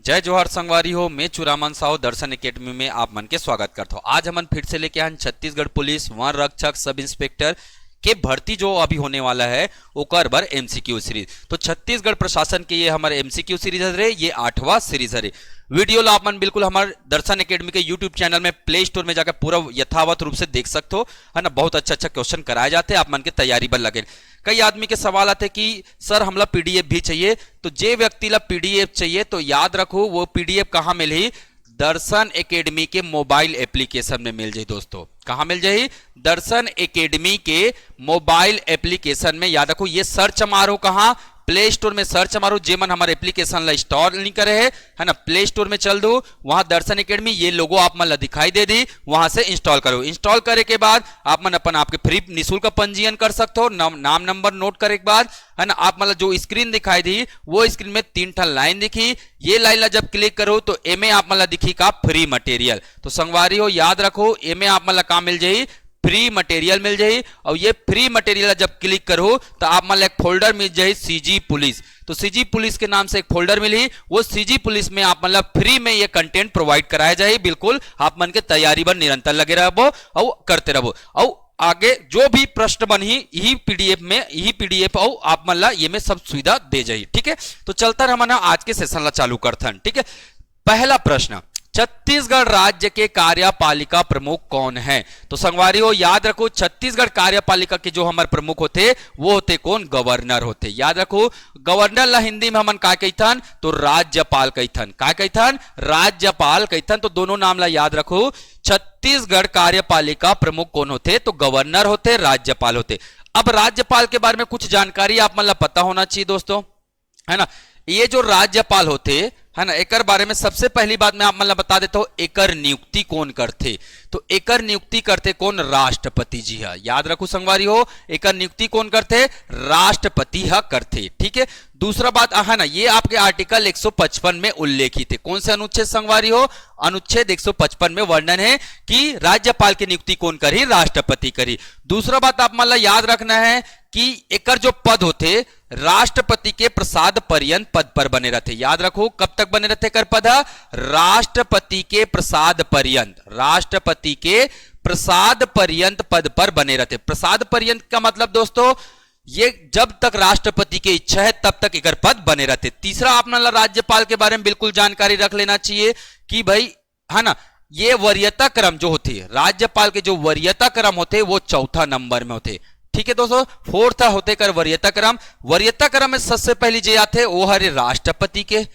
जय जोहार संगवारी हो। मैं चुरामन साहू दर्शन एकेडमी में आप मन के स्वागत करता हूँ। आज हमन फिर से लेके आए छत्तीसगढ़ पुलिस वन रक्षक सब इंस्पेक्टर के भर्ती जो अभी होने वाला है ओकर बर एमसीक्यू सीरीज। तो छत्तीसगढ़ प्रशासन के ये हमारे एमसीक्यू सीरीज है, ये 8वां सीरीज है। वीडियो ला आप मन बिल्कुल हमारे दर्शन एकेडमी के यूट्यूब चैनल में प्ले स्टोर में जाकर पूरा यथावत रूप से देख सकते हो, है ना। बहुत अच्छा क्वेश्चन कराए जाते हैं, आप मन के तैयारी पर लगे। कई आदमी के सवाल आते कि सर हमला पीडीएफ भी चाहिए, तो जे व्यक्ति ला पीडीएफ चाहिए तो याद रखो वो पीडीएफ कहाँ मिली, दर्शन एकेडमी के मोबाइल एप्लीकेशन में मिल जाए। दोस्तों कहां मिल जाए, दर्शन एकेडमी के मोबाइल एप्लीकेशन में। याद रखो ये सर्च मारो कहां, प्ले स्टोर में सर्च मारो। जेमन हमारे एप्लीकेशन ला इंस्टॉल नहीं करे है ना, प्ले स्टोर में चल दो, वहां दर्शन एकेडमी ये लोगो आप मन ला दिखाई दे दी, वहां से इंस्टॉल करो। इंस्टॉल करे के बाद आप मन अपन आपके फ्री निःशुल्क पंजीयन कर सकते हो। नाम नंबर नोट करे के बाद है ना, आप मतलब जो स्क्रीन दिखाई दी वो स्क्रीन में 3 ठन लाइन दिखी। ये लाइन ला जब क्लिक करो तो एमे आप मतलब दिखी का फ्री मटेरियल। तो संगवारी हो याद रखो एमे आप मतलब का मिल जाई, फ्री मटेरियल मिल जाए। और ये फ्री मटेरियल जब क्लिक करो तो आप मान एक फोल्डर मिल जाए सीजी पुलिस। तो सीजी पुलिस के नाम से एक फोल्डर मिली, वो सीजी पुलिस में आप मतलब फ्री में ये कंटेंट प्रोवाइड कराया जाए। बिल्कुल आप मन के तैयारी पर निरंतर लगे रहो और करते रहो। और आगे जो भी प्रश्न बनी यही पीडीएफ और आप मन ला ये में सब सुविधा दे जाए। ठीक है, तो चलता रहा आज के सेशन ला चालू करथन। ठीक है, पहला प्रश्न, छत्तीसगढ़ राज्य के कार्यपालिका प्रमुख कौन है। तो संगवारी हो याद रखो छत्तीसगढ़ कार्यपालिका के जो हमारे प्रमुख होते वो होते कौन, गवर्नर होते। याद रखो गवर्नर ला हिंदी में हमन का कहथन, तो राज्यपाल कहथन। का कहथन, राज्यपाल कहथन। तो दोनों नाम ला याद रखो। छत्तीसगढ़ कार्यपालिका प्रमुख कौन होते, तो गवर्नर होते, राज्यपाल होते। अब राज्यपाल के बारे में कुछ जानकारी आप मन ला पता होना चाहिए दोस्तों, है ना। ये जो राज्यपाल होते है ना, एकर बारे में सबसे पहली बात मैं आप मतलब बता देता हूं, एकर नियुक्ति कौन करते। तो एकर नियुक्ति करते कौन, राष्ट्रपति जी है। याद रखो संगवारी हो एकर नियुक्ति कौन करते, राष्ट्रपति है करते। ठीक है, दूसरा बात है ना, ये आपके आर्टिकल 155 में उल्लेखित है। कौन से अनुच्छेद संगवारी हो, अनुच्छेद 155 में वर्णन है कि राज्यपाल की नियुक्ति कौन करी, राष्ट्रपति करी। दूसरा बात आप मतलब याद रखना है कि एकर जो पद होते राष्ट्रपति के प्रसाद पर्यंत पद पर बने रहते। याद रखो कब तक बने रहते कर पद, राष्ट्रपति के प्रसाद पर्यंत, राष्ट्रपति के प्रसाद पर्यंत पद पर बने रहते। प्रसाद पर्यंत का मतलब दोस्तों ये जब तक राष्ट्रपति की इच्छा है तब तक एकर पद बने रहते। तीसरा अपना राज्यपाल के बारे में बिल्कुल जानकारी रख लेना चाहिए कि भाई है ना, ये वरीयता क्रम जो होती है राज्यपाल के, जो वरीयता क्रम होते वो 4था नंबर में होते। ठीक है दोस्तों, 4th होते कर वरीयता क्रम। वरीयता क्रम में सबसे पहले जे आते वो हरे राष्ट्रपति के,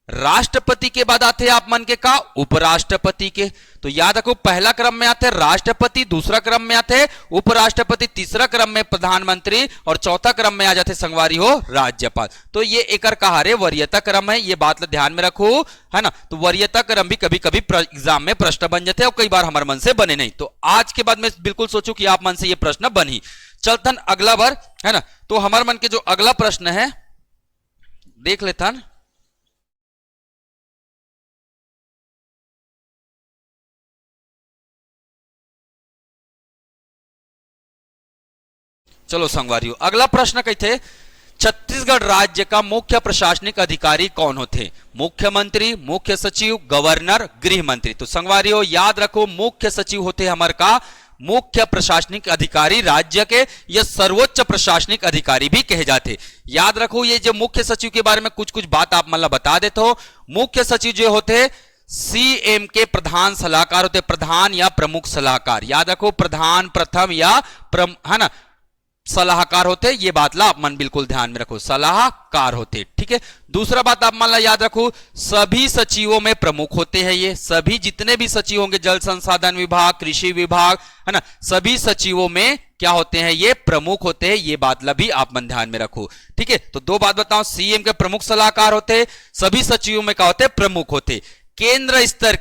राष्ट्रपति के बाद आते आप मन के का, उपराष्ट्रपति के। तो याद रखो पहला क्रम में आते राष्ट्रपति, दूसरा क्रम में आते उपराष्ट्रपति, तीसरा क्रम में प्रधानमंत्री और चौथा क्रम में आ जाते संगवारी हो राज्यपाल। तो ये एकर कहा रे वरीयता क्रम है, ये बात ध्यान में रखो, है ना। तो वरीयता क्रम भी कभी कभी एग्जाम में प्रश्न बन जाते हैं और कई बार हमारे मन से बने नहीं। तो आज के बाद मैं बिल्कुल सोचू कि आप मन से ये प्रश्न बनी। चलतन अगला बार, है ना। तो हमारे मन के जो अगला प्रश्न है देख लेतन। चलो संगवारियों अगला प्रश्न कहते, छत्तीसगढ़ राज्य का मुख्य प्रशासनिक अधिकारी कौन होते। मुख्यमंत्री, मुख्य सचिव, गवर्नर, गृह मंत्री। तो संगवारियों याद रखो मुख्य सचिव होते हमारे का मुख्य प्रशासनिक अधिकारी, राज्य के या सर्वोच्च प्रशासनिक अधिकारी भी कहे जाते। याद रखो ये जो मुख्य सचिव के बारे में कुछ कुछ बात आप मतलब बता देते हो। मुख्य सचिव जो होते सीएम के प्रधान सलाहकार होते, प्रधान या प्रमुख सलाहकार। याद रखो प्रधान, प्रथम या है ना सलाहकार होते, ये बात ला आप मन बिल्कुल ध्यान में रखो, सलाहकार होते। ठीक है, दूसरा बात आप मन ला याद रखो सभी सचिवों में प्रमुख होते हैं। ये सभी जितने भी सचिव होंगे, जल संसाधन विभाग, कृषि विभाग, है ना, सभी सचिवों में क्या होते हैं, ये प्रमुख होते हैं। ये बात ला भी आप मन ध्यान में रखो। ठीक है, तो दो बात बताओ, सीएम के प्रमुख सलाहकार होते, सभी सचिवों में क्या होते, प्रमुख होते। केंद्र स्तर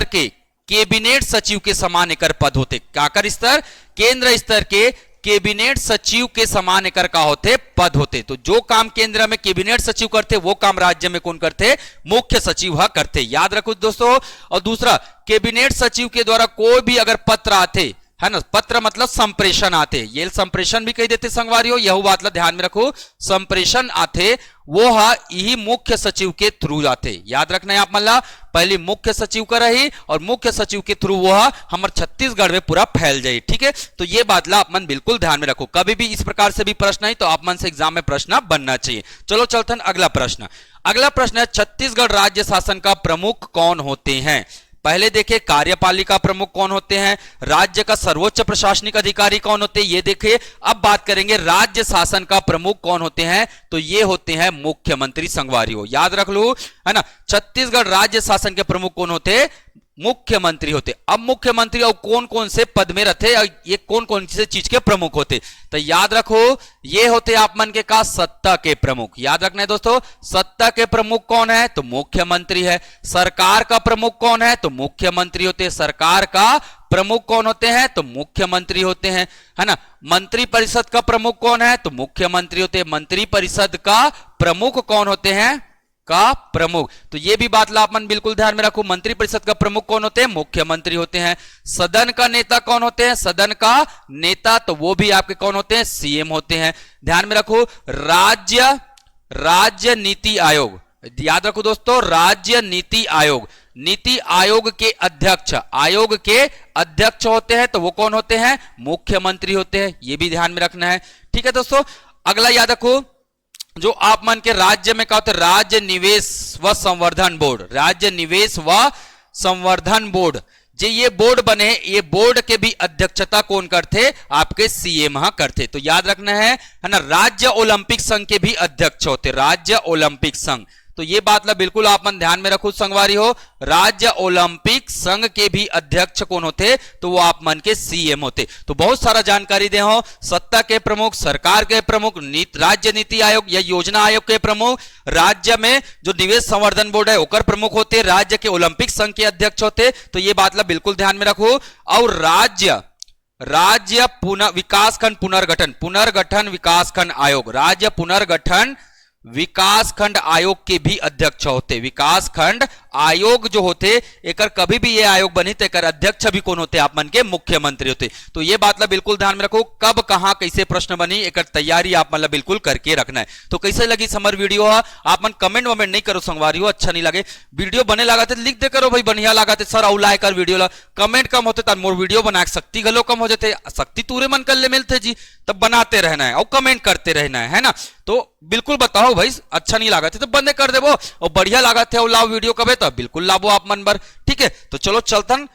के कैबिनेट सचिव के समान एकर पद होते। क्या कर स्तर, केंद्र स्तर के कैबिनेट सचिव के समान एकर का होते, पद होते। तो जो काम केंद्र में कैबिनेट सचिव करते वो काम राज्य में कौन करते, मुख्य सचिव हा करते। याद रखो दोस्तों। और दूसरा कैबिनेट सचिव के द्वारा कोई भी अगर पत्र आते है ना। पत्र मतलब संप्रेषण आते, ये संप्रेषण भी कह देते संगवारियों, यह बात ला ध्यान में रखो। संप्रेषण आते वो यही मुख्य सचिव के थ्रू जाते, याद रखना है आप मतलब पहले मुख्य सचिव का रही और मुख्य सचिव के थ्रू वो हमारे छत्तीसगढ़ में पूरा फैल जाए, ठीक है। तो ये बात ला आप मन बिल्कुल ध्यान में रखो, कभी भी इस प्रकार से भी प्रश्न है तो आप मन से एग्जाम में प्रश्न बनना चाहिए। चलो चलते हैं अगला प्रश्न। अगला प्रश्न है छत्तीसगढ़ राज्य शासन का प्रमुख कौन होते हैं। पहले देखिए कार्यपालिका प्रमुख कौन होते हैं, राज्य का सर्वोच्च प्रशासनिक अधिकारी कौन होते हैं, ये देखिए। अब बात करेंगे राज्य शासन का प्रमुख कौन होते हैं, तो ये होते हैं मुख्यमंत्री संगवारियों, याद रख लो, है ना। छत्तीसगढ़ राज्य शासन के प्रमुख कौन होते, मुख्यमंत्री होते। अब मुख्यमंत्री और कौन कौन से पद में रहते, ये कौन कौन से चीज के प्रमुख होते, तो याद रखो ये होते आप मन के का सत्ता के प्रमुख, याद रखना है दोस्तों। सत्ता के प्रमुख कौन है, तो मुख्यमंत्री है। सरकार का प्रमुख कौन है, तो मुख्यमंत्री होते हैं। सरकार का प्रमुख कौन होते हैं, तो मुख्यमंत्री होते हैं, है ना। मंत्री परिषद का प्रमुख कौन है, तो मुख्यमंत्री होते हैं। मंत्री परिषद का प्रमुख कौन होते हैं, का प्रमुख, तो ये भी बात ला अपन बिल्कुल ध्यान में रखो। मंत्री परिषद का प्रमुख कौन होते हैं, मुख्यमंत्री होते हैं। सदन का नेता कौन होते हैं, सदन का नेता तो वो भी आपके कौन होते हैं, सीएम होते हैं, ध्यान में रखो। राज्य नीति आयोग, याद रखो दोस्तों, राज्य नीति आयोग, नीति आयोग के अध्यक्ष होते हैं, तो वो कौन होते हैं, मुख्यमंत्री होते हैं, ये भी ध्यान में रखना है, ठीक है दोस्तों। अगला याद रखो जो आप मन के राज्य में क्या होता है, राज्य निवेश व संवर्धन बोर्ड, राज्य निवेश व संवर्धन बोर्ड, जो ये बोर्ड बने, ये बोर्ड के भी अध्यक्षता कौन करते, आपके सीएम करते, तो याद रखना है ना। राज्य ओलंपिक संघ के भी अध्यक्ष होते, राज्य ओलंपिक संघ, तो ये बात ला बिल्कुल आप मन ध्यान में रखो संगवारी हो। राज्य ओलंपिक संघ के भी अध्यक्ष कौन होते, तो वो आप मन के सीएम होते। तो बहुत सारा जानकारी दे हो, सत्ता के प्रमुख, सरकार के प्रमुख, राज्य नीति आयोग या योजना आयोग के प्रमुख, राज्य में जो निवेश संवर्धन बोर्ड है ओकर प्रमुख होते, राज्य के ओलंपिक संघ के अध्यक्ष होते, तो ये बात ला बिल्कुल ध्यान में रखो। और राज्य विकासखंड पुनर्गठन विकासखंड आयोग, राज्य पुनर्गठन विकासखंड आयोग के भी अध्यक्ष होते। विकासखंड आयोग जो होते एकर कभी भी ये आयोग बनी तो एकर अध्यक्ष भी कौन होते, आप मन के मुख्यमंत्री होते। तो ये बात ला बिल्कुल ध्यान में रखो, कब कहां कैसे प्रश्न बनी एकर तैयारी आप मन ला बिल्कुल करके रखना है। तो कैसे लगी समर वीडियो, आप मन कमेंट वमेंट नहीं करो संगवारी हो, अच्छा नहीं लगे वीडियो बने लगा थे लिख दे करो भाई बढ़िया लगा थे सर औलाए कर वीडियो ला, कमेंट कम होते तब मोर वीडियो बना शक्ति गलो कम हो जाते, शक्ति तूरे मन कर ले मिलते जी, तब बनाते रहना है और कमेंट करते रहना है ना। तो बिल्कुल बताओ भाई अच्छा नहीं लगा थे तो बंदे कर देवो, और बढ़िया लगा थे और लाओ वीडियो कबे तो बिल्कुल लाभो आप मन भर, ठीक है। तो चलो चलतन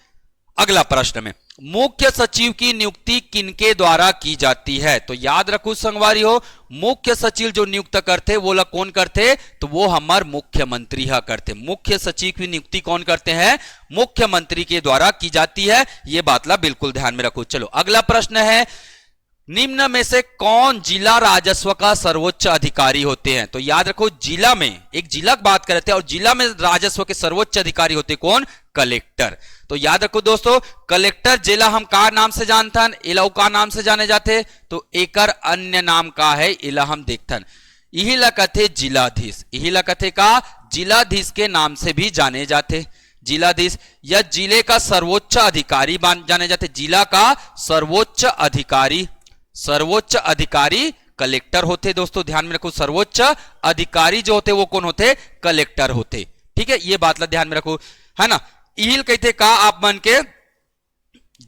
अगला प्रश्न में, मुख्य सचिव की नियुक्ति किनके द्वारा की जाती है, तो याद रखो संगवारी हो, मुख्य सचिव जो नियुक्त करते वो ला कौन करते, तो वो हमार मुख्यमंत्री करते। मुख्य सचिव की नियुक्ति कौन करते हैं, मुख्यमंत्री के द्वारा की जाती है, ये बात ला बिल्कुल ध्यान में रखो। चलो अगला प्रश्न है, निम्न में से कौन जिला राजस्व का सर्वोच्च अधिकारी होते हैं, तो याद रखो जिला में, एक जिला की बात करते हैं और जिला में राजस्व के सर्वोच्च अधिकारी होते कौन, कलेक्टर। तो याद रखो दोस्तों, कलेक्टर जिला हम का नाम से जानथन, इलाऊ का नाम से जाने जाते, तो एकर अन्य नाम का है इला हम देखथन, यही ला कथे जिलाधीश, यही ला कथे का जिलाधीश के नाम से भी जाने जाते, जिलाधीश या जिले का सर्वोच्च अधिकारी जाने जाते, जिला का सर्वोच्च अधिकारी कलेक्टर होते। दोस्तों ध्यान में रखो, सर्वोच्च अधिकारी जो होते वो कौन होते, कलेक्टर होते, ठीक है, ये बात ला ध्यान में रखो, है ना। इहिल कहते का आप मन के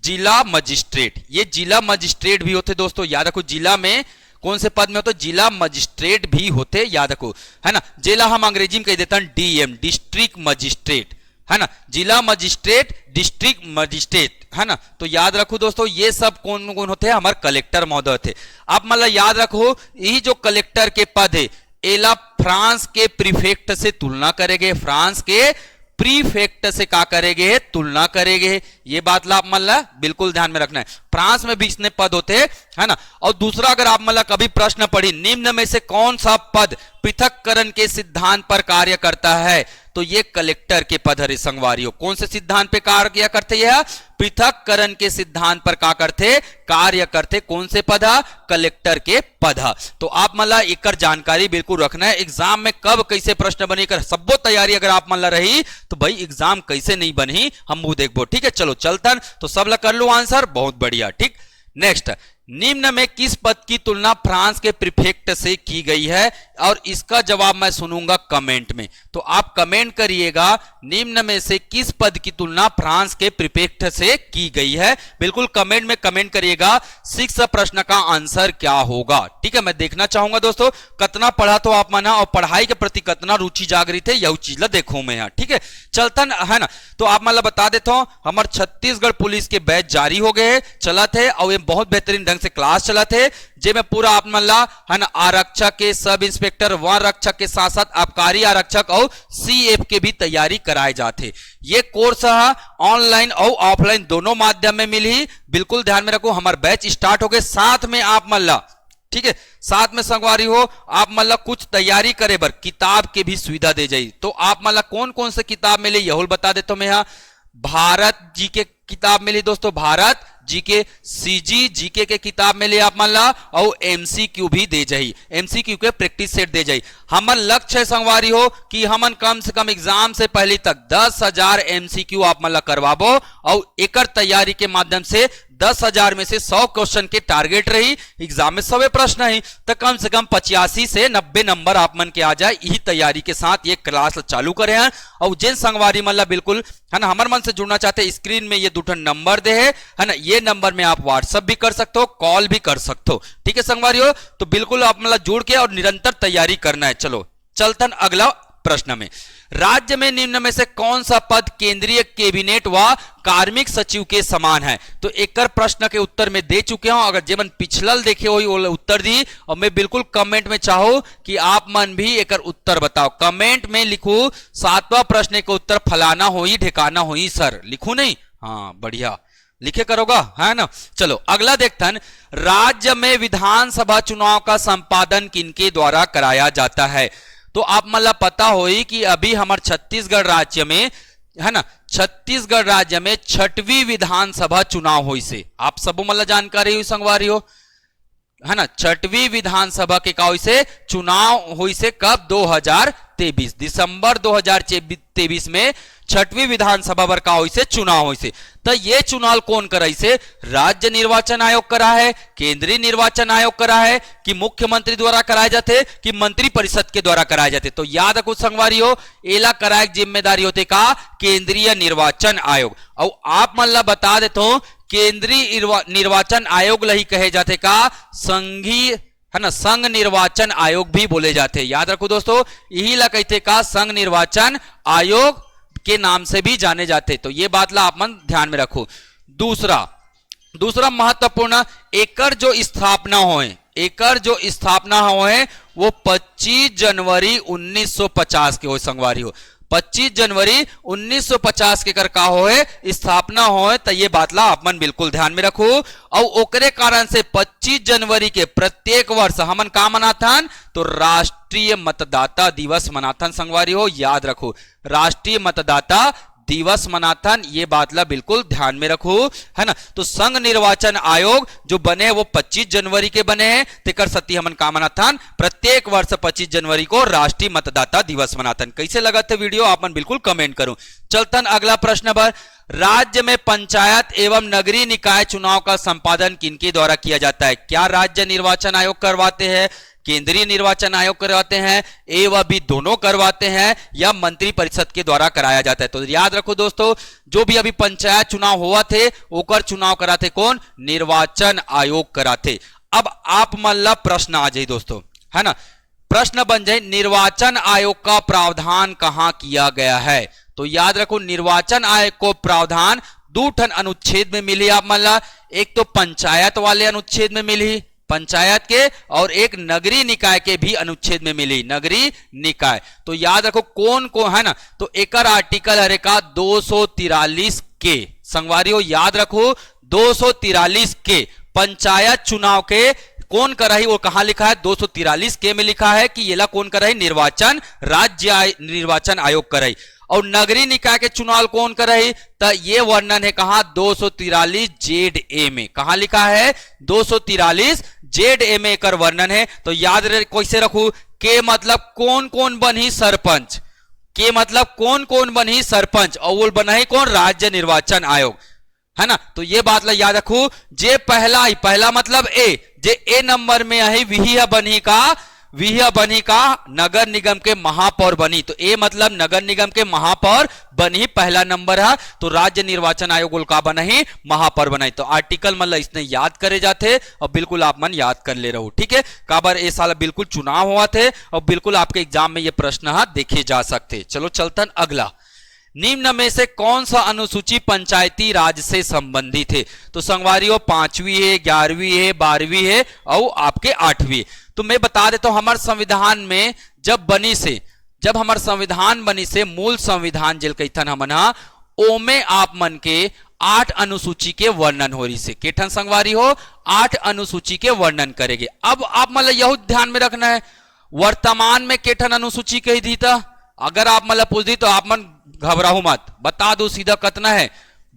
जिला मजिस्ट्रेट, ये जिला मजिस्ट्रेट भी होते दोस्तों, याद रखो जिला में कौन से पद में होते, जिला मजिस्ट्रेट भी होते, याद रखो, है ना। जिला हम अंग्रेजी में कह देते हैं डीएम, डिस्ट्रिक्ट मजिस्ट्रेट, है ना, जिला मजिस्ट्रेट, डिस्ट्रिक्ट मजिस्ट्रेट, है ना। तो याद रखो दोस्तों ये सब कौन कौन होते हैं, हमारे कलेक्टर महोदय थे। आप मतलब याद रखो यही जो कलेक्टर के पद है एला फ्रांस के प्रीफेक्ट से तुलना करेंगे, फ्रांस के प्रीफेक्ट से क्या करेंगे, तुलना करेंगे, ये बात ला आप मतलब बिल्कुल ध्यान में रखना है। फ्रांस में भी इतने पद होते हैं, है ना। और दूसरा अगर आप मतलब कभी प्रश्न पढ़ी, निम्न में से कौन सा पद पृथक्करण के सिद्धांत पर कार्य करता है, तो ये कलेक्टर के पद हरे संगवारियों। कौन से सिद्धांत पे कार्य किया करते? यह पृथककरण के सिद्धांत पर का करते? कार्य करते। कौन से पद? कलेक्टर के पद। तो आप मतलब एक जानकारी बिल्कुल रखना है, एग्जाम में कब कैसे प्रश्न बने कर सबो तैयारी अगर आप मतलब रही तो भाई एग्जाम कैसे नहीं बनी हम वो देखबो। ठीक है, चलो चलतन तो सब ला कर लो आंसर, बहुत बढ़िया। ठीक, नेक्स्ट, निम्न में किस पद की तुलना फ्रांस के प्रीफेक्ट से की गई है? और इसका जवाब मैं सुनूंगा कमेंट में, तो आप कमेंट करिएगा निम्न में से किस पद की तुलना फ्रांस के प्रीफेक्ट से की गई है। बिल्कुल कमेंट में कमेंट करिएगा 6 प्रश्न का आंसर क्या होगा। ठीक है, मैं देखना चाहूंगा दोस्तों कितना पढ़ा तो आप माना और पढ़ाई के प्रति कितना रुचि जागृत है यह चीज ला देखो मैं यहाँ। ठीक है, चलतन है ना, तो आप मतलब बता देता हूं हमारे छत्तीसगढ़ पुलिस के बैच जारी हो गए चला थे और ये बहुत बेहतरीन ढंग से क्लास चला थे, जे में पूरा आप मतलब है ना आरक्षक के, सब इंस्पेक्टर, वन रक्षक के साथ साथ आबकारी आरक्षक और सीएफ के भी तैयारी कराए जाते। ये कोर्स ऑनलाइन और ऑफलाइन दोनों माध्यम में मिली। बिल्कुल ध्यान में रखो, हमारे बैच स्टार्ट हो गए। साथ में आप मतलब ठीक है, साथ में संगवारी हो आप मतलब कुछ तैयारी करे बर किताब के भी सुविधा दे जाई। तो आप मतलब कौन कौन से किताब मिले यह बता देता हूं मैं यहाँ। भारत जीके किताब मिली दोस्तों, भारत जीके, सीजी जीके के किताब मिले आप मान ला, और एमसीक्यू भी दे जाई, एमसीक्यू के प्रैक्टिस सेट दे जाई। हमन लक्ष्य है संगवारी हो कि हमन कम से कम एग्जाम से पहले तक 10,000 एमसीक्यू आप मतलब करवाबो और एकर तैयारी के माध्यम से 10,000 में से 100 क्वेश्चन के टारगेट रही। एग्जाम में 100 प्रश्न है तो कम से कम 85 से 90 नंबर आप मन के आ जाए। यही तैयारी के साथ ये क्लास चालू करे हैं। और जिन संगवारी मतलब बिल्कुल है ना हमारे मन से जुड़ना चाहते हैं, स्क्रीन में ये 2 नंबर दे है ना, ये नंबर में आप व्हाट्सएप भी कर सकते हो, कॉल भी कर सकते हो। ठीक है संगवारी हो, तो बिल्कुल आप मतलब जुड़ के और निरंतर तैयारी करना है। चलो चलतन अगला प्रश्न में, राज्य में निम्न में से कौन सा पद केंद्रीय कैबिनेट व कार्मिक सचिव के समान है? तो एक प्रश्न के उत्तर में दे चुके हूं, अगर जेमन पिछलल देखे हो उत्तर दी, और मैं बिल्कुल कमेंट में चाहूं कि आप मन भी एक उत्तर बताओ। कमेंट में लिखो 7वां प्रश्न के उत्तर फलाना हो ही ठिकाना हो ही सर, लिखू नहीं? हाँ बढ़िया लिखे करोगा है ना। चलो अगला देखते, राज्य में विधानसभा चुनाव का संपादन किनके द्वारा कराया जाता है? तो आप मतलब पता होई कि अभी हमारे छत्तीसगढ़ राज्य में है ना, छत्तीसगढ़ राज्य में 6वीं विधानसभा चुनाव हुई से आप सबो मतलब जानकारी हुई संगवारी हो है ना। 6वीं विधानसभा के का से चुनाव हुई से कब? 2023 दिसंबर 2023 में 6वीं विधानसभा पर का हुई से चुनाव हुई से। तो ये चुनाव कौन कराई से? राज्य निर्वाचन आयोग करा है, केंद्रीय निर्वाचन आयोग करा है, कि मुख्यमंत्री द्वारा कराए जाते, कि मंत्री परिषद के द्वारा कराए जाते? तो याद रखो संगवारी हो, एला कराए जिम्मेदारी होते का केंद्रीय निर्वाचन आयोग। और आप मतलब बता देते हो केंद्रीय निर्वाचन आयोग लही कहे जाते का संघीय है ना, संघ निर्वाचन आयोग भी बोले जाते। याद रखो दोस्तों, यही ला कहते का संघ निर्वाचन आयोग के नाम से भी जाने जाते। तो ये बात ला आप मन ध्यान में रखो। दूसरा महत्वपूर्ण, एकर जो स्थापना होए, एकर जो स्थापना होए वो 25 जनवरी 1950 के हो संगवारी हो। 25 जनवरी 1950 के कर का होए स्थापना होए, तो ये बात ला आप मन बिल्कुल ध्यान में रखो। और ओकरे कारण से 25 जनवरी के प्रत्येक वर्ष हमन का मनाथन? तो राष्ट्रीय मतदाता दिवस मनाथन संगवारी हो। याद रखो राष्ट्रीय मतदाता दिवस मनाथन, ये बात ला बिल्कुल ध्यान में रखो है ना। तो संघ निर्वाचन आयोग जो बने वो 25 जनवरी के बने हैं, तेकर सती हमन का मनाथन प्रत्येक वर्ष 25 जनवरी को राष्ट्रीय मतदाता दिवस मनाथन। कैसे लगा थे वीडियो आप मन बिल्कुल कमेंट करो। चलतन अगला प्रश्न पर, राज्य में पंचायत एवं नगरीय निकाय चुनाव का संपादन किनके द्वारा किया जाता है? क्या राज्य निर्वाचन आयोग करवाते हैं, केंद्रीय निर्वाचन आयोग करवाते हैं, एवं भी दोनों करवाते हैं, या मंत्री परिषद के द्वारा कराया जाता है? तो याद रखो दोस्तों, जो भी अभी पंचायत चुनाव हुआ थे ओकर चुनाव कराते कौन? निर्वाचन आयोग कराते। अब आप मतलब प्रश्न आ जाए दोस्तों है ना, प्रश्न बन जाए निर्वाचन आयोग का प्रावधान कहां किया गया है? तो याद रखो निर्वाचन आयोग को प्रावधान 2 ठन अनुच्छेद में मिली आप मतलब, एक तो पंचायत वाले अनुच्छेद में मिली पंचायत के, और एक नगरीय निकाय के भी अनुच्छेद में मिली नगरीय निकाय। तो याद रखो कौन कौन है ना, तो एकर आर्टिकल हरे का 243 के संगवारी हो। याद रखो 243 के पंचायत चुनाव के कौन कर रही, वो कहां लिखा है 243 के में लिखा है कि येला कौन कर रही, निर्वाचन राज्य निर्वाचन आयोग कर रही। और नगरीय निकाय के चुनाव कौन कर रही, तो ये वर्णन है कहां 243 जेड ए में, कहां लिखा है 243 जेड ए में एकर वर्णन है। तो याद कैसे रखू, के मतलब कौन कौन बनी सरपंच, के मतलब कौन कौन बनी सरपंच, और वो बना है कौन, राज्य निर्वाचन आयोग, है ना। तो ये बात ला याद रखू, जे पहला ही, पहला मतलब ए, जे ए नंबर में है विह बनी का नगर निगम के महापौर बनी, तो ए मतलब नगर निगम के महापौर बनी पहला नंबर है। तो राज्य निर्वाचन आयोग का बना ही महापौर बनाई। तो आर्टिकल मतलब इसने याद करे जाते और बिल्कुल आप मन याद कर ले रहो, ठीक है। काबर ए साल बिल्कुल चुनाव हुआ थे और बिल्कुल आपके एग्जाम में ये प्रश्न देखे जा सकते। चलो चलतन अगला, निम्न में से कौन सा अनुसूची पंचायती राज से संबंधित है। तो संगवारियों 5वीं है, 11वीं है, 12वीं है और आपके 8वीं। तो मैं बता देता हूं, हमारे संविधान में जब हमारे संविधान बनी से मूल संविधान जेल कैथन हमन ओमे आप मन के 8 अनुसूची के वर्णन हो रही से, केठन संगवारी हो 8 अनुसूची के वर्णन करेंगे। अब आप मतलब यह ध्यान में रखना है, वर्तमान में केठन अनुसूची कही दी था, अगर आप मतलब पूछ दी तो आप मन घबराओ मत, बता दो सीधा कितना है,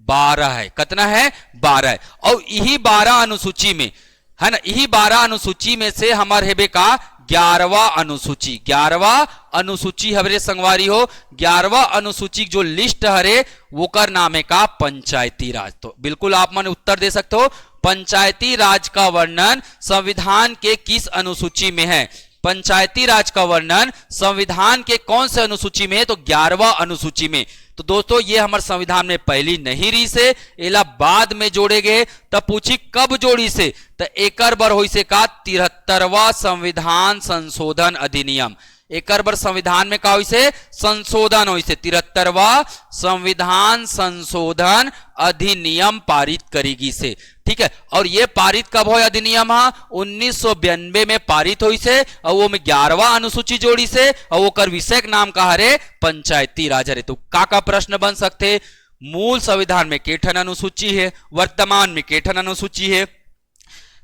12 है। कितना है, 12 है। और यही 12 अनुसूची में है ना, यही 12 अनुसूची में से हमारे हेबे का 11वां अनुसूची, 11वां अनुसूची हमारे संगवारी हो, 11वां अनुसूची जो लिस्ट हरे वो कर नाम है का पंचायती राज। तो बिल्कुल आप मन उत्तर दे सकते हो, पंचायती राज का वर्णन संविधान के किस अनुसूची में है, पंचायती राज का वर्णन संविधान के कौन से अनुसूची में है, तो 11वां अनुसूची में। तो दोस्तों ये हमारे संविधान में पहली नहीं रही से, एला बाद में जोड़े गए। तब पूछी कब जोड़ी से, तो एकर बर होई से का 73वां संविधान संशोधन अधिनियम, एकर बर संविधान में का होई से संशोधन होई से 73वां संविधान संशोधन अधिनियम पारित करेगी से, ठीक है। और ये पारित कब हो अधिनियम 1992 में पारित हुई से, और वो में 11वां अनुसूची जोड़ी से, और वो कर विषय नाम का हरे पंचायती राज हरे। तो का प्रश्न बन सकते, मूल संविधान में केठन अनुसूची है, वर्तमान में केठन अनुसूची है,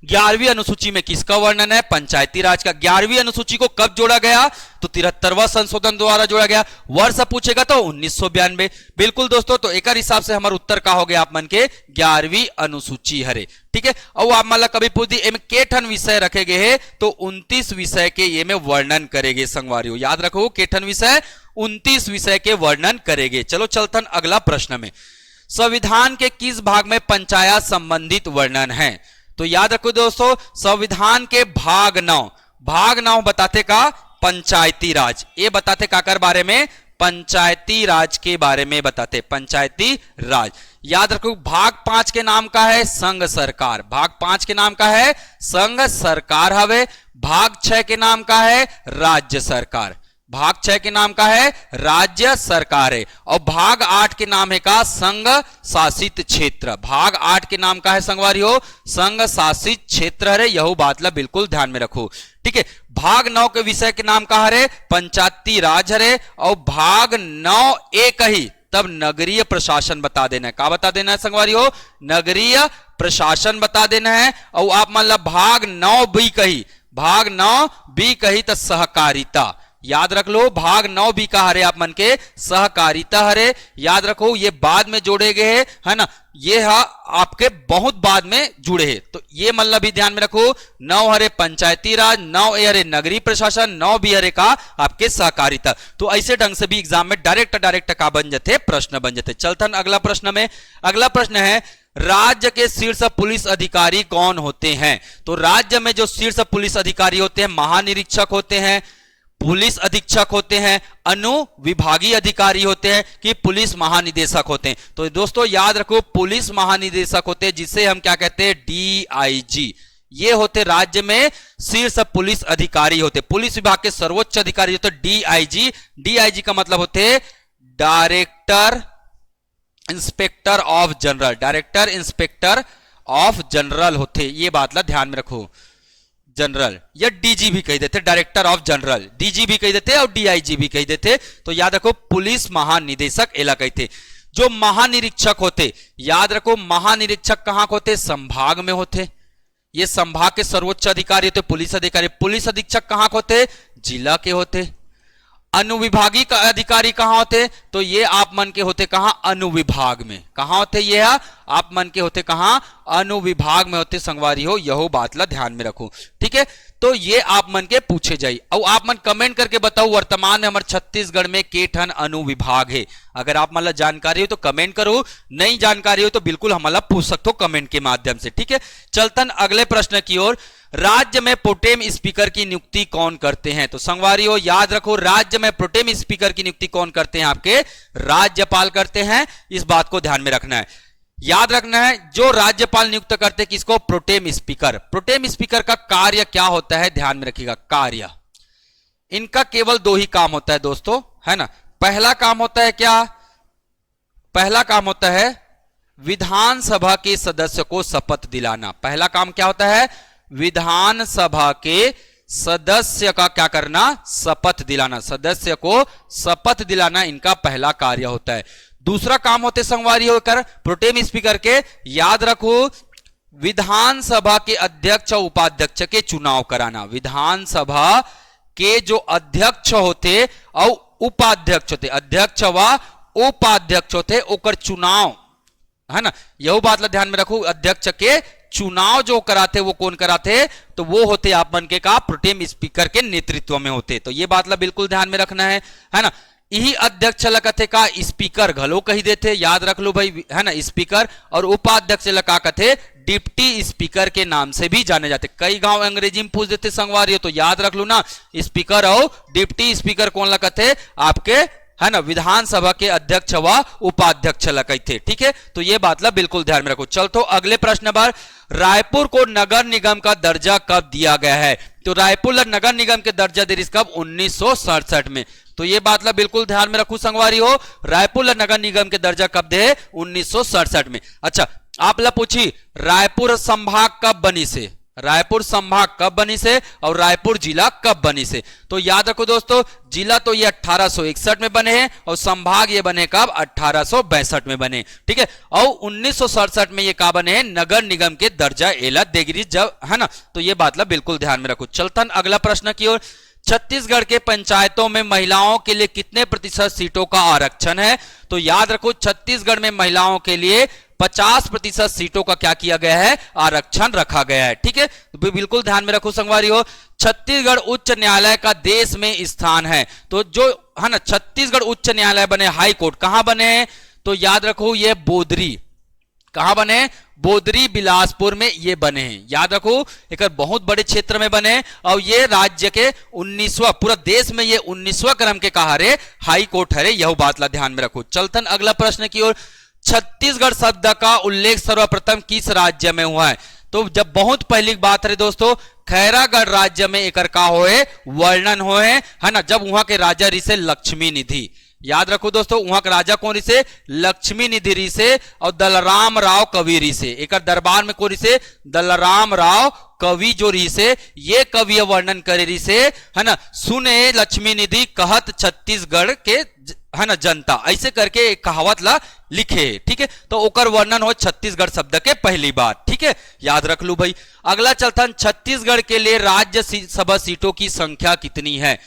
11वीं अनुसूची में किसका वर्णन है, पंचायती राज का। 11वीं अनुसूची को कब जोड़ा गया, तो 73वां संशोधन द्वारा जोड़ा गया। वर्ष पूछेगा तो 1992। बिल्कुल दोस्तों, तो एक हिसाब से हमारा उत्तर का हो गया आप मन के 11वीं अनुसूची हरे, ठीक है। और आप मतलब कभी पूछ दी एम केठन विषय रखे गए हैं, तो 29 विषय के ये में वर्णन करेंगे संगवारियों, याद रखो केठन विषय 29 विषय के वर्णन करेंगे। चलो चलतन अगला प्रश्न में, संविधान के किस भाग में पंचायत संबंधित वर्णन है। तो याद रखो दोस्तों, संविधान के भाग 9 बताते का पंचायती राज, ये बताते काकर बारे में, पंचायती राज के बारे में बताते, पंचायती राज। याद रखो भाग 5 के नाम का है संघ सरकार, भाग 5 के नाम का है संघ सरकार हवे। भाग 6 के नाम का है राज्य सरकार, भाग 6 के नाम का है राज्य सरकार है। और भाग 8 के नाम है का संघ शासित क्षेत्र, भाग 8 के नाम का है संगवारी हो संघ शासित क्षेत्र है। यह बात ला बिल्कुल ध्यान में रखो, ठीक है। भाग 9 के विषय के नाम का है पंचायती राज है। और भाग 9 एक ही तब नगरीय प्रशासन बता देना है, क्या बता देना है संगवारी हो, नगरीय प्रशासन बता देना है। और आप मतलब भाग 9 बी कही, भाग 9 बी कही तो सहकारिता, याद रख लो भाग 9 बी का हरे आप मन के सहकारिता हरे। याद रखो ये बाद में जोड़े गए है ना, ये आपके बहुत बाद में जुड़े हैं, तो ये मतलब भी ध्यान में रखो। 9 हरे पंचायती राज, 9 ए हरे नगरीय प्रशासन, 9 बी हरे का आपके सहकारिता। तो ऐसे ढंग से भी एग्जाम में डायरेक्ट का बन जाते प्रश्न बन जाते। चलतन अगला प्रश्न में, अगला प्रश्न है राज्य के शीर्ष पुलिस अधिकारी कौन होते हैं। तो राज्य में जो शीर्ष पुलिस अधिकारी होते हैं, महानिरीक्षक होते हैं, पुलिस अधीक्षक होते हैं, अनुविभागीय अधिकारी होते हैं कि पुलिस महानिदेशक होते हैं। तो दोस्तों याद रखो पुलिस महानिदेशक होते हैं, जिसे हम क्या कहते हैं, डीआईजी। ये होते राज्य में शीर्ष पुलिस अधिकारी होते, पुलिस विभाग के सर्वोच्च अधिकारी होते डीआईजी। डीआईजी का मतलब होते director inspector of general, director inspector of general होते। ये बात ला ध्यान में रखो, जनरल या डीजी भी कह देते, डायरेक्टर ऑफ जनरल डीजी भी कह देते और डीआईजी भी कह देते। तो याद रखो पुलिस महानिदेशक एला कहते। जो महानिरीक्षक होते, याद रखो महानिरीक्षक कहां होते, संभाग में होते। ये संभाग के सर्वोच्च अधिकारी होते पुलिस अधिकारी। पुलिस अधीक्षक कहां के होते? जिला के होते। अनुविभागीय का अधिकारी कहां होते? तो ये आप मन के होते कहां? अनुविभाग में। कहां होते ये? आप मन के होते कहां? अनुविभाग में होते संगवारी हो, यहो बात ला ध्यान में रखो। ठीक है, तो ये आप मन के पूछे जाई। और आप मन कमेंट करके बताओ वर्तमान में हमारे छत्तीसगढ़ में के ठन अनुविभाग है। अगर आप मतलब जानकारी हो तो कमेंट करो, नहीं जानकारी हो तो बिल्कुल हमारा पूछ सकते हो कमेंट के माध्यम से। ठीक है, चलतन अगले प्रश्न की ओर। राज्य में प्रोटेम स्पीकर की नियुक्ति कौन करते हैं? तो संगवारी हो याद रखो, राज्य में प्रोटेम स्पीकर की नियुक्ति कौन करते हैं? आपके राज्यपाल करते हैं। इस बात को ध्यान में रखना है, याद रखना है। जो राज्यपाल नियुक्त करते हैं किसको? Pro tem speaker. प्रोटेम स्पीकर का कार्य क्या होता है? ध्यान में रखिएगा, कार्य इनका केवल दो ही काम होता है दोस्तों, है ना। पहला काम होता है क्या? पहला काम होता है विधानसभा के सदस्य को शपथ दिलाना। पहला काम क्या होता है? विधानसभा के सदस्य का क्या करना? शपथ दिलाना। सदस्य को शपथ दिलाना इनका पहला कार्य होता है। दूसरा काम होते संगवारी होकर प्रोटेम स्पीकर के, याद रखो, विधानसभा के अध्यक्ष और उपाध्यक्ष के चुनाव कराना। विधानसभा के जो अध्यक्ष होते और उपाध्यक्ष होते, अध्यक्ष व उपाध्यक्ष होते, ओकर चुनाव, है ना, यह बात ला ध्यान में रखो। अध्यक्ष के चुनाव जो कराते वो कौन कराते? तो वो होते आप मन के का? प्रोटेम स्पीकर के नेतृत्व में होते। तो ये बात ला बिल्कुल ध्यान में रखना है ना। यही अध्यक्ष ला कथे का? स्पीकर घलो कही देते, याद रख लो भाई, है ना, स्पीकर। और उपाध्यक्ष ला का कथे? डिप्टी स्पीकर के नाम से भी जाने जाते। कई गांव अंग्रेजी में पूछ देते संगवारी, तो याद रख लो ना, स्पीकर और डिप्टी स्पीकर कौन ला कथे? आपके, है ना, विधानसभा के अध्यक्ष व उपाध्यक्ष लगते। ठीक है, तो ये बात ला बिल्कुल ध्यान में रखो। चलतो अगले प्रश्न पर, रायपुर को नगर निगम का दर्जा कब दिया गया है? तो रायपुर ला नगर निगम के दर्जा दे कब? 1967 में। तो ये बात ला बिल्कुल ध्यान में रखो संगवारी हो, रायपुर ला नगर निगम के दर्जा कब दे? 1967 में। अच्छा, आप ला पूछी रायपुर संभाग कब बनी से? रायपुर संभाग कब बनी से और रायपुर जिला कब बनी से? तो याद रखो दोस्तों, जिला तो ये 1861 में बने हैं और संभाग ये बने कब? 1862 में बने। ठीक है, और 1967 में ये कहा बने हैं? नगर निगम के दर्जा एला देगिरी जब, है ना। तो ये बात ला बिल्कुल ध्यान में रखो। चलतन अगला प्रश्न की ओर। छत्तीसगढ़ के पंचायतों में महिलाओं के लिए कितने प्रतिशत सीटों का आरक्षण है? तो याद रखो, छत्तीसगढ़ में महिलाओं के लिए 50% सीटों का क्या किया गया है? आरक्षण रखा गया है। ठीक है, तो बिल्कुल ध्यान में रखो संगवारी हो। छत्तीसगढ़ उच्च न्यायालय का देश में स्थान है। तो जो, है ना, छत्तीसगढ़ उच्च न्यायालय बने, हाई कोर्ट कहां बने हैं? तो याद रखो, ये बोदरी। कहां बने? बोदरी बिलासपुर में ये बने हैं। याद रखो, एक बहुत बड़े क्षेत्र में बने और ये राज्य के 19वां, पूरा देश में ये 19वां क्रम के कहा रे हाई कोर्ट है। यह बात ला ध्यान में रखो। चलतन अगला प्रश्न की ओर। छत्तीसगढ़ शब्द का उल्लेख सर्वप्रथम किस राज्य में हुआ है? तो जब बहुत पहली बात है दोस्तों, खैरागढ़ राज्य में एक का होए वर्णन होए, है ना, जब वहां के राजा ऋषि लक्ष्मी निधि, याद रखो दोस्तों, वहां का राजा कौन ऋषि? लक्ष्मी निधि ऋषि और दलराम राव कवि ऋषि। एक दरबार में कौन ऋषि? दलराम राव कवि जो ऋषि, ये कवि वर्णन करे ऋषि, है ना, सुने लक्ष्मी निधि कहत छत्तीसगढ़ के, है ना, जनता, ऐसे करके एक कहावत ला लिखे। ठीक है, तो ओकर वर्णन हो छत्तीसगढ़ शब्द के पहली बार। ठीक है, याद रख लू भाई। अगला चलतन, छत्तीसगढ़ के लिए राज्यसभा सीटों की संख्या कितनी है?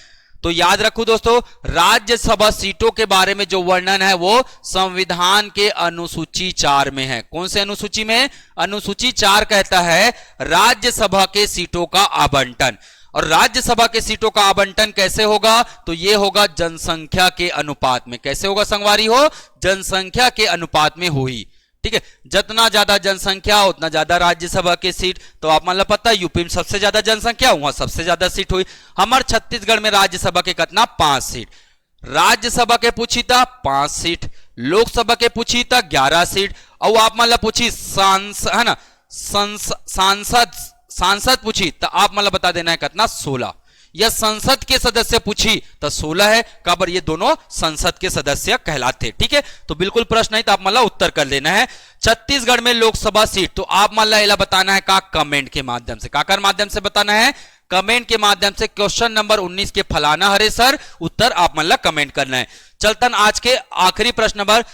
तो याद रखो दोस्तों, राज्यसभा सीटों के बारे में जो वर्णन है वो संविधान के अनुसूची 4 में है। कौन से अनुसूची में? अनुसूची 4 कहता है राज्यसभा के सीटों का आवंटन। और राज्यसभा के सीटों का आवंटन कैसे होगा? तो ये होगा जनसंख्या के अनुपात में। कैसे होगा संगवारी हो? जनसंख्या के अनुपात में हुई। ठीक है, जितना ज्यादा जनसंख्या उतना ज्यादा राज्यसभा की सीट। तो आप मान लो पता है, यूपी में सबसे ज्यादा जनसंख्या, वहां सबसे ज्यादा सीट हुई। हमारे छत्तीसगढ़ में राज्यसभा के कितना? 5 सीट। राज्यसभा के पूछी था 5 सीट, लोकसभा के पूछी था 11 सीट, और आप मान लो पूछी सांसद, है ना, सांसद पूछी तो आप मतलब बता देना है कितना? 16। या संसद के सदस्य पूछी तो 16 है। काबर ये दोनों संसद के सदस्य कहलाते। ठीक है, तो बिल्कुल प्रश्न नहीं तो आप मतलब उत्तर कर लेना है। छत्तीसगढ़ में लोकसभा सीट, तो आप मतलब बताना है का? कमेंट के माध्यम से। काकर माध्यम से बताना है? कमेंट के माध्यम से। क्वेश्चन नंबर 19 के फलाना हरे सर, उत्तर आप मतलब कमेंट करना है। चलतन आज के आखिरी प्रश्न पर,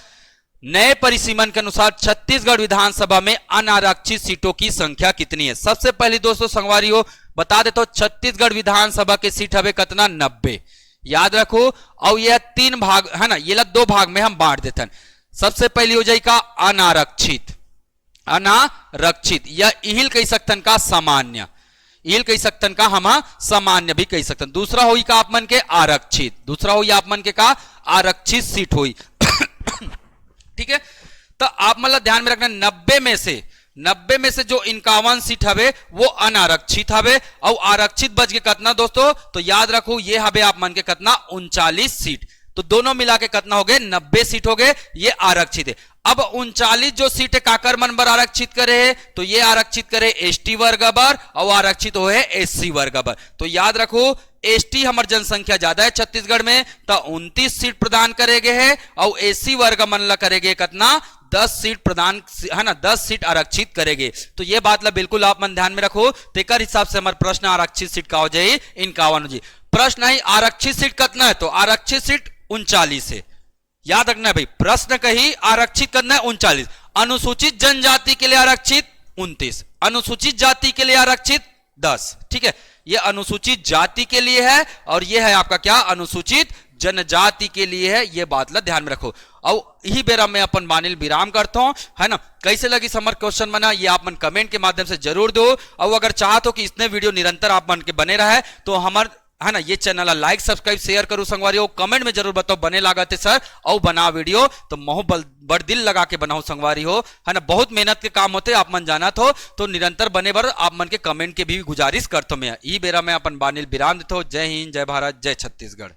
नए परिसीमन के अनुसार छत्तीसगढ़ विधानसभा में अनारक्षित सीटों की संख्या कितनी है। सबसे पहले दोस्तों संगवारियों बता देता हूं, छत्तीसगढ़ विधानसभा के सीट हवे कितना 90, याद रखो। और यह 3 भाग है ना, ये 2 भाग में हम बांट देते हैं। सबसे पहली हो जाएगा अनारक्षित, अनारक्षित या इहिल कह सकतन का सामान्य, इहिल कह सकतन का हम सामान्य भी कह सकतन। दूसरा होई का आप मन के आरक्षित, दूसरा होई आप मन के का आरक्षित सीट होई ठीक है। तो आप मतलब ध्यान में रखना 90 में से जो 51 सीट हवे वो अनारक्षित हवे और आरक्षित बच के कितना दोस्तों, तो याद रखो ये हवे आप मन के कितना 39 सीट। तो दोनों मिला के कितना हो गए 90 सीट हो गए, ये आरक्षित है। अब 39 जो सीट है काकर मन बर आरक्षित करे है, तो ये आरक्षित करे एसटी वर्ग बर और आरक्षित हो है एससी वर्ग बर। तो याद रखो एसटी हमार जनसंख्या ज्यादा है छत्तीसगढ़ में तो 29 सीट प्रदान करेगे है और एससी वर्ग मन ला करेगे कितना 10 सीट प्रदान है ना, 10 सीट आरक्षित करेगे। तो ये बात ला बिल्कुल आप मन ध्यान में रखो। तेकर हिसाब से हमारे प्रश्न आरक्षित सीट का हो जाए 51 हो जाए। प्रश्न है आरक्षित सीट कितना है, तो आरक्षित सीट 39 है, याद रखना है भाई। प्रश्न कही आरक्षित करना है 39, अनुसूचित जनजाति के लिए आरक्षित 29, अनुसूचित जाति के लिए आरक्षित 10, ठीक है। ये अनुसूचित जाति के लिए है और ये है आपका क्या अनुसूचित जनजाति के लिए है, ये बात ला ध्यान में रखो। और यही बेरा में अपन बानिल विराम करता हूं, है ना। कैसे लगी समर क्वेश्चन बना ये आप मन कमेंट के माध्यम से जरूर दो। और अगर चाहते हो कि इतने वीडियो निरंतर आप मन के बने रहे तो हमारे है ना ये चैनल लाइक सब्सक्राइब शेयर करो संगवारी, कमेंट में जरूर बताओ बने लागत है सर और बना वीडियो तो मोह बड़ दिल लगा के बनाओ संगवारी हो, है ना। बहुत मेहनत के काम होते आप मन जाना तो निरंतर बने बर आप मन के कमेंट के भी गुजारिश करता मैं। ई बेरा में अपन बानिल विराम देता हूं। जय हिंद, जय भारत, जय छत्तीसगढ़।